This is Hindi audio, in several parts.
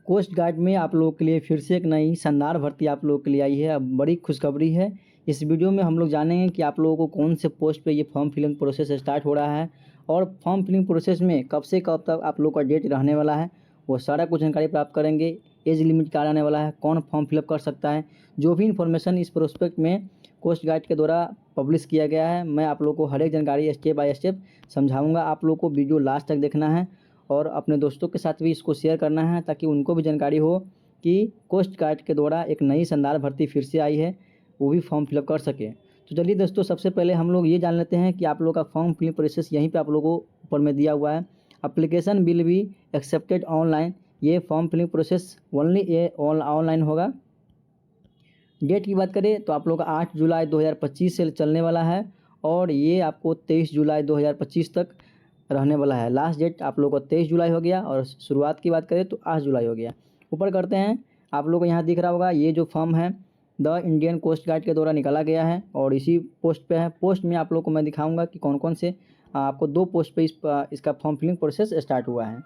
कोस्ट गार्ड में आप लोगों के लिए फिर से एक नई शानदार भर्ती आप लोगों के लिए आई है। अब बड़ी खुशखबरी है। इस वीडियो में हम लोग जानेंगे कि आप लोगों को कौन से पोस्ट पे ये फॉर्म फिलिंग प्रोसेस स्टार्ट हो रहा है और फॉर्म फिलिंग प्रोसेस में कब से कब तक आप लोग का डेट रहने वाला है, वो सारा कुछ जानकारी प्राप्त करेंगे। एज लिमिट क्या रहने वाला है, कौन फॉर्म फिलअप कर सकता है, जो भी इन्फॉर्मेशन इस प्रोस्पेक्ट में कोस्ट गार्ड के द्वारा पब्लिश किया गया है, मैं आप लोगों को हर एक जानकारी स्टेप बाय स्टेप समझाऊंगा। आप लोगों को वीडियो लास्ट तक देखना है और अपने दोस्तों के साथ भी इसको शेयर करना है ताकि उनको भी जानकारी हो कि कोस्ट गार्ड के द्वारा एक नई शानदार भर्ती फिर से आई है, वो भी फॉर्म फिलअप कर सके। तो चलिए दोस्तों, सबसे पहले हम लोग ये जान लेते हैं कि आप लोगों का फॉर्म फिलिंग प्रोसेस यहीं पे आप लोगों को ऊपर में दिया हुआ है। Application will be accepted online. ये फॉर्म फिलिंग प्रोसेस ओनली ये ऑनलाइन होगा। डेट की बात करें तो आप लोग का 8 जुलाई 2025 से चलने वाला है और ये आपको 23 जुलाई 2025 तक रहने वाला है। लास्ट डेट आप लोग को 23 जुलाई हो गया और शुरुआत की बात करें तो 8 जुलाई हो गया। ऊपर करते हैं, आप लोग को यहाँ दिख रहा होगा ये जो फॉर्म है द इंडियन कोस्ट गार्ड के द्वारा निकाला गया है और इसी पोस्ट पे है। पोस्ट में आप लोग को मैं दिखाऊंगा कि कौन कौन से आपको 2 पोस्ट पे इसका फॉर्म फिलिंग प्रोसेस स्टार्ट हुआ है।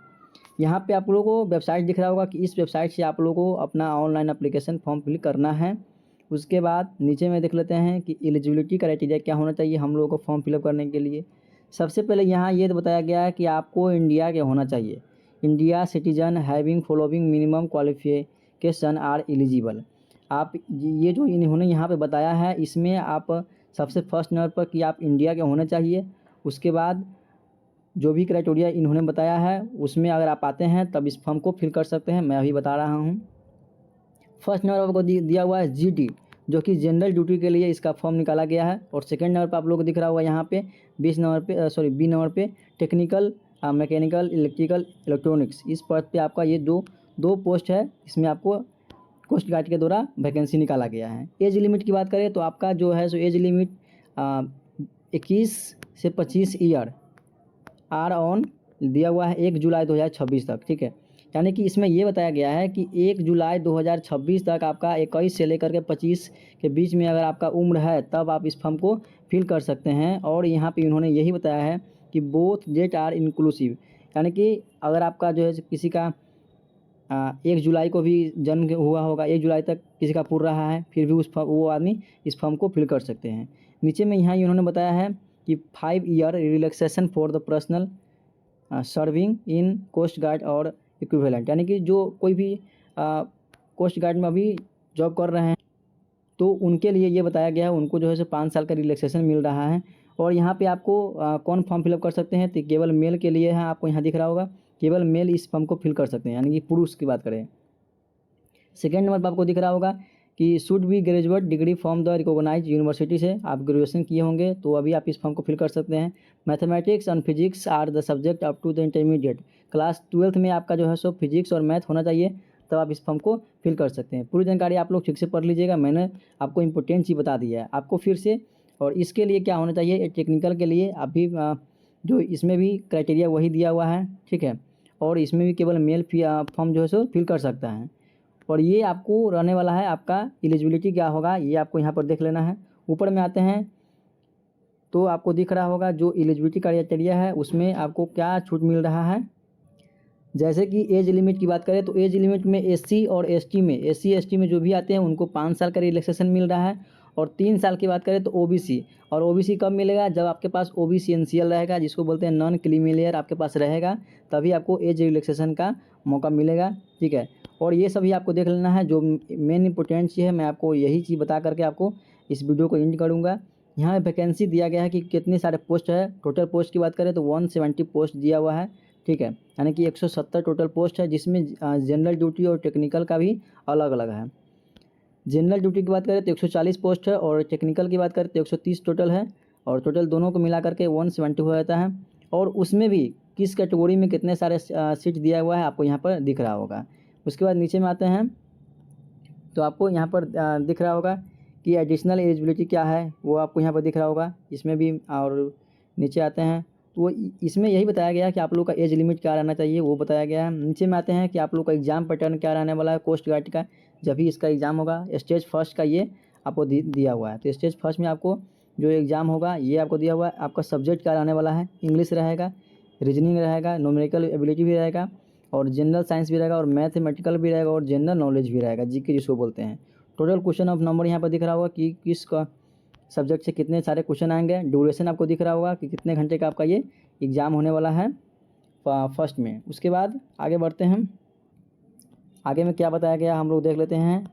यहाँ पे आप लोगों को वेबसाइट दिख रहा होगा कि इस वेबसाइट से आप लोगों को अपना ऑनलाइन एप्लीकेशन फॉर्म फिल करना है। उसके बाद नीचे में देख लेते हैं कि एलिजिबिलिटी क्राइटेरिया क्या होना चाहिए हम लोगों को फॉर्म फिलअप करने के लिए। सबसे पहले यहाँ ये बताया गया है कि आपको इंडिया के होना चाहिए। India citizen having following minimum qualification are eligible. आप ये जो इन्होंने यहाँ पे बताया है इसमें आप सबसे फर्स्ट नंबर पर कि आप इंडिया के होने चाहिए। उसके बाद जो भी क्राइटेरिया इन्होंने बताया है उसमें अगर आप आते हैं तब इस फॉर्म को फिल कर सकते हैं। मैं अभी बता रहा हूँ। फर्स्ट नंबर आपको दिया हुआ है जीटी, जो कि जनरल ड्यूटी के लिए इसका फॉर्म निकाला गया है। और सेकंड नंबर पर आप लोग को दिख रहा होगा यहाँ पे बी नंबर पे टेक्निकल मैकेनिकल इलेक्ट्रिकल इलेक्ट्रॉनिक्स। इस पद पे आपका ये दो पोस्ट है, इसमें आपको कोस्ट गार्ड के द्वारा वैकेंसी निकाला गया है। एज लिमिट की बात करें तो आपका जो है सो एज लिमिट 21 से 25 ईयर आर ऑन दिया हुआ है 1 जुलाई 2026 तक। ठीक है, यानी कि इसमें ये बताया गया है कि 1 जुलाई 2026 तक आपका 21 से लेकर के 25 के बीच में अगर आपका उम्र है तब आप इस फॉर्म को फिल कर सकते हैं। और यहाँ पे इन्होंने यही बताया है कि बोथ डेट आर इंक्लूसिव, यानी कि अगर आपका जो है किसी का 1 जुलाई को भी जन्म हुआ होगा, 1 जुलाई तक किसी का पूरा रहा है, फिर भी वो आदमी इस फॉर्म को फिल कर सकते हैं। नीचे में यहाँ इन्होंने बताया है कि 5 year relaxation for the personal serving in coast guard और इक्विवेलेंट, यानी कि जो कोई भी कोस्ट गार्ड में अभी जॉब कर रहे हैं तो उनके लिए ये बताया गया है, उनको जो है 5 साल का रिलैक्सेशन मिल रहा है। और यहाँ पे आपको कौन फॉर्म फिलअप कर सकते हैं तो केवल मेल के लिए है। आपको यहाँ दिख रहा होगा केवल मेल इस फॉर्म को फिल कर सकते हैं, यानी कि पुरुष की बात करें। सेकेंड नंबर पर आपको दिख रहा होगा कि should be graduate degree from the recognise university से आप ग्रेजुएशन किए होंगे तो अभी आप इस फॉर्म को फिल कर सकते हैं। Mathematics and physics are the subject up to the intermediate. Class 12th में आपका जो है सो फिजिक्स और मैथ होना चाहिए, तब आप इस फॉर्म को फिल कर सकते हैं। पूरी जानकारी आप लोग ठीक से पढ़ लीजिएगा, मैंने आपको इंपॉर्टेंट चीज़ बता दिया है आपको फिर से। और इसके लिए क्या होना चाहिए, टेक्निकल के लिए अभी जो इसमें भी क्राइटेरिया वही दिया हुआ है। ठीक है, और इसमें भी केवल मेल फॉर्म जो है सो फिल कर सकता है। और ये आपको रहने वाला है, आपका एलिजिबिलिटी क्या होगा ये आपको यहाँ पर देख लेना है। ऊपर में आते हैं तो आपको दिख रहा होगा जो एलिजिबिलिटी क्राइटेरिया है उसमें आपको क्या छूट मिल रहा है। जैसे कि एज लिमिट की बात करें तो एज लिमिट में एससी और एसटी में जो भी आते हैं उनको 5 साल का रिलैक्सेशन मिल रहा है। और 3 साल की बात करें तो ओबीसी, और ओबीसी कब मिलेगा, जब आपके पास ओबीसी एनसीएल रहेगा, जिसको बोलते हैं नॉन क्रीमी लेयर आपके पास रहेगा, तभी आपको एज रिलैक्सेशन का मौका मिलेगा। ठीक है, और ये सभी आपको देख लेना है। जो मेन इंपॉर्टेंट चीज़ है मैं आपको यही चीज़ बता करके आपको इस वीडियो को एंड करूँगा। यहाँ वैकेंसी दिया गया है कि कितने सारे पोस्ट है। टोटल पोस्ट की बात करें तो 170 पोस्ट दिया हुआ है। ठीक है, यानी कि 170 टोटल पोस्ट है, जिसमें जनरल ड्यूटी और टेक्निकल का भी अलग अलग है। जनरल ड्यूटी की बात करें तो 140 पोस्ट है और टेक्निकल की बात करें तो 130 टोटल है। और टोटल दोनों को मिला करके 170 हो जाता है। और उसमें भी किस कैटेगरी में कितने सारे सीट दिया हुआ है आपको यहाँ पर दिख रहा होगा। उसके बाद नीचे में आते हैं तो आपको यहाँ पर दिख रहा होगा कि एडिशनल एलिजिबिलिटी क्या है, वो आपको यहाँ पर दिख रहा होगा इसमें भी। और नीचे आते हैं तो इसमें यही बताया गया है कि आप लोग का एज लिमिट क्या रहना चाहिए, वो बताया गया है। नीचे में आते हैं कि आप लोग का एग्ज़ाम पैटर्न क्या रहने वाला है कोस्ट गार्ड का, जब भी इसका एग्ज़ाम होगा। स्टेज फर्स्ट का ये आपको दिया हुआ है। तो स्टेज फर्स्ट में आपको जो एग्ज़ाम होगा ये आपको दिया हुआ है। आपका सब्जेक्ट क्या रहने वाला है, इंग्लिश रहेगा, रीजनिंग रहेगा, न्यूमेरिकल एबिलिटी भी रहेगा, और जनरल साइंस भी रहेगा और मैथमेटिकल भी रहेगा और जनरल नॉलेज भी रहेगा, जीके जिसको बोलते हैं। टोटल क्वेश्चन ऑफ नंबर यहाँ पर दिख रहा होगा कि किस का सब्जेक्ट से कितने सारे क्वेश्चन आएंगे। ड्यूरेशन आपको दिख रहा होगा कि कितने घंटे का आपका ये एग्ज़ाम होने वाला है फर्स्ट में। उसके बाद आगे बढ़ते हैं, आगे में क्या बताया गया हम लोग देख लेते हैं।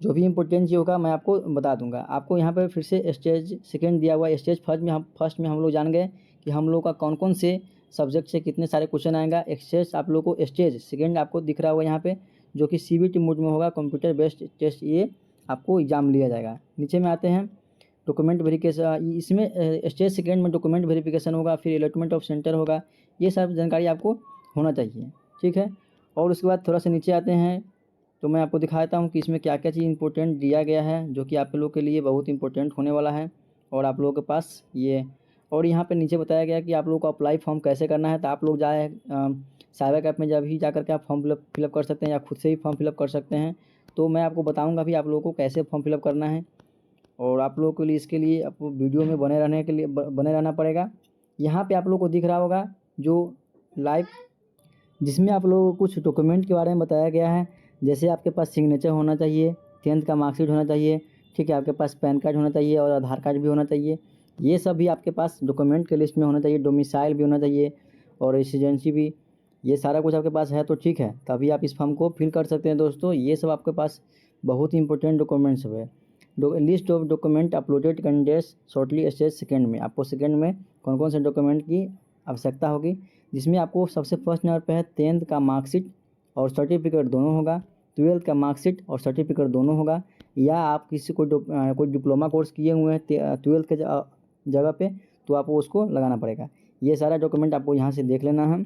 जो भी इम्पोर्टेंट चीज़ होगा मैं आपको बता दूंगा। आपको यहाँ पर फिर से स्टेज सेकंड दिया हुआ है। स्टेज फर्स्ट में हम लोग जान गए कि हम लोग का कौन कौन से सब्जेक्ट से कितने सारे क्वेश्चन आएगा। स्टेज आप लोग को स्टेज सेकंड आपको दिख रहा होगा यहाँ पे, जो कि सीबीटी मोड में होगा, कंप्यूटर बेस्ड टेस्ट, ये आपको एग्जाम लिया जाएगा। नीचे में आते हैं डॉक्यूमेंट वेरिफिकेशन, इसमें स्टेज सेकंड में डॉक्यूमेंट वेरिफिकेशन होगा, फिर अलॉटमेंट ऑफ सेंटर होगा। ये सब जानकारी आपको होना चाहिए, ठीक है। और उसके बाद थोड़ा सा नीचे आते हैं तो मैं आपको दिखाता हूँ कि इसमें क्या क्या चीज़ इंपॉर्टेंट दिया गया है, जो कि आप लोग के लिए बहुत इंपॉर्टेंट होने वाला है और आप लोगों के पास ये। और यहाँ पे नीचे बताया गया कि आप लोगों को अप्लाई फॉर्म कैसे करना है। तो आप लोग जाए साइबर कैफ़े में जब ही जा करके आप फॉर्म फिलअप कर सकते हैं या खुद से ही फॉर्म फिलअप कर सकते हैं। तो मैं आपको बताऊँगा भी आप लोगों को कैसे फॉर्म फिलअप करना है। और आप लोगों के लिए इसके लिए आपको वीडियो में बने रहने के लिए बने रहना पड़ेगा। यहाँ पे आप लोगों को दिख रहा होगा जो लाइव, जिसमें आप लोगों को कुछ डॉक्यूमेंट के बारे में बताया गया है। जैसे आपके पास सिग्नेचर होना चाहिए, 10th का मार्कशीट होना चाहिए, ठीक है, आपके पास पैन कार्ड होना चाहिए और आधार कार्ड भी होना चाहिए। ये सब भी आपके पास डॉक्यूमेंट के लिस्ट में होना चाहिए। डोमिसाइल भी होना चाहिए और रेसिडेंसी भी, ये सारा कुछ आपके पास है तो ठीक है, तभी आप इस फॉर्म को फिल कर सकते हैं दोस्तों। ये सब आपके पास बहुत ही इंपॉर्टेंट डॉक्यूमेंट्स है। List of document uploaded candidates shortly stage second में, आपको सेकंड में कौन कौन से डॉक्यूमेंट की आवश्यकता होगी, जिसमें आपको सबसे फर्स्ट नंबर पे है 10th का मार्कशीट और सर्टिफिकेट दोनों होगा, 12th का मार्कशीट और सर्टिफिकेट दोनों होगा, या आप किसी कोई डिप्लोमा कोर्स किए हुए हैं 12th के जगह पे तो आपको उसको लगाना पड़ेगा। ये सारा डॉक्यूमेंट आपको यहाँ से देख लेना है।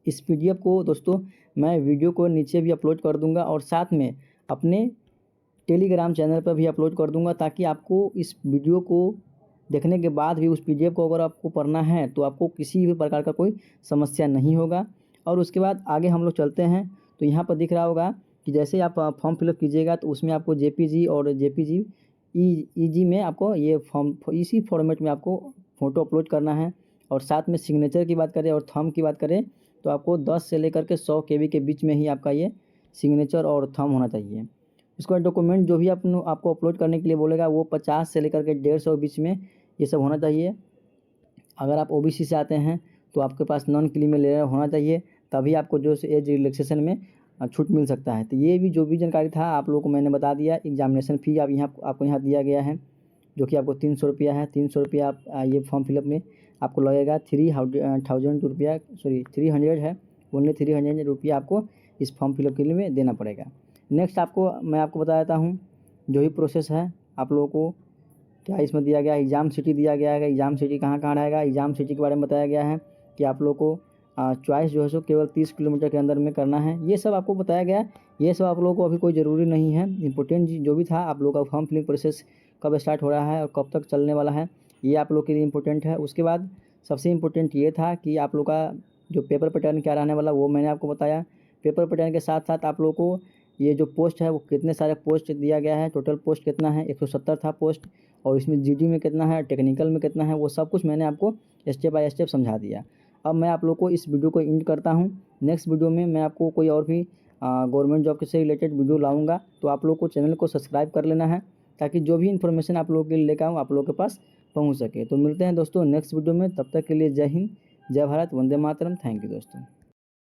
इस PDF को दोस्तों मैं वीडियो को नीचे भी अपलोड कर दूँगा और साथ में अपने टेलीग्राम चैनल पर भी अपलोड कर दूँगा, ताकि आपको इस वीडियो को देखने के बाद भी उस PDF को अगर आपको पढ़ना है तो आपको किसी भी प्रकार का कोई समस्या नहीं होगा। और उसके बाद आगे हम लोग चलते हैं तो यहाँ पर दिख रहा होगा कि जैसे आप फॉर्म फिलअप कीजिएगा तो उसमें आपको JPG और JPG EG में आपको ये फॉर्म, इसी फॉर्मेट में आपको फ़ोटो अपलोड करना है। और साथ में सिग्नेचर की बात करें और थंब की बात करें तो आपको 10 से लेकर के 100 KB के बीच में ही आपका ये सिग्नेचर और थंब होना चाहिए। उसके बाद डॉक्यूमेंट जो भी आपको अपलोड करने के लिए बोलेगा वो 50 से लेकर के 150 के बीच में ये सब होना चाहिए। अगर आप OBC से आते हैं तो आपके पास नॉन क्रीमिनल एरर होना चाहिए, तभी आपको जो एज रिलैक्सेशन में छूट मिल सकता है। तो ये भी जो भी जानकारी था आप लोगों को मैंने बता दिया। एग्जामिनेशन फ़ी आपको यहाँ दिया गया है, जो कि आपको 300 रुपया है। 300 रुपया आप ये फॉर्म फिलअप में आपको लगेगा। 300 रुपया, सॉरी 300 है, ओनली 300 रुपया आपको इस फॉर्म फिलअप के लिए देना पड़ेगा। नेक्स्ट मैं आपको बता देता हूँ जो ही प्रोसेस है आप लोगों को क्या इसमें दिया गया है। एग्ज़ाम सिटी दिया गया है। एग्ज़ाम सिटी कहाँ कहाँ रहेगा, एग्ज़ाम सिटी के बारे में बताया गया है कि आप लोग को चॉइस जो है सो केवल 30 किलोमीटर के अंदर में करना है। ये सब आपको बताया गया है। ये सब आप लोगों को अभी कोई ज़रूरी नहीं है। इंपॉर्टेंट जो भी था आप लोगों का फॉर्म फिलिंग प्रोसेस कब स्टार्ट हो रहा है और कब तक चलने वाला है, ये आप लोग के लिए इम्पोर्टेंट है। उसके बाद सबसे इम्पोर्टेंट ये था कि आप लोग का जो पेपर पैटर्न क्या रहने वाला वो मैंने आपको बताया। पेपर पैटर्न के साथ साथ आप लोग को ये जो पोस्ट है वो कितने सारे पोस्ट दिया गया है, टोटल पोस्ट कितना है, 170 था पोस्ट, और इसमें GD में कितना है, टेक्निकल में कितना है, वो सब कुछ मैंने आपको स्टेप बाय स्टेप समझा दिया। अब मैं आप लोग को इस वीडियो को एंड करता हूँ। नेक्स्ट वीडियो में मैं आपको कोई और भी गवर्नमेंट जॉब से रिलेटेड वीडियो लाऊंगा, तो आप लोग को चैनल को सब्सक्राइब कर लेना है, ताकि जो भी इन्फॉर्मेशन आप लोगों के लिए लेकर आऊँ आप लोगों के पास पहुँच सके। तो मिलते हैं दोस्तों नेक्स्ट वीडियो में, तब तक के लिए जय हिंद, जय भारत, वंदे मातरम। थैंक यू दोस्तों।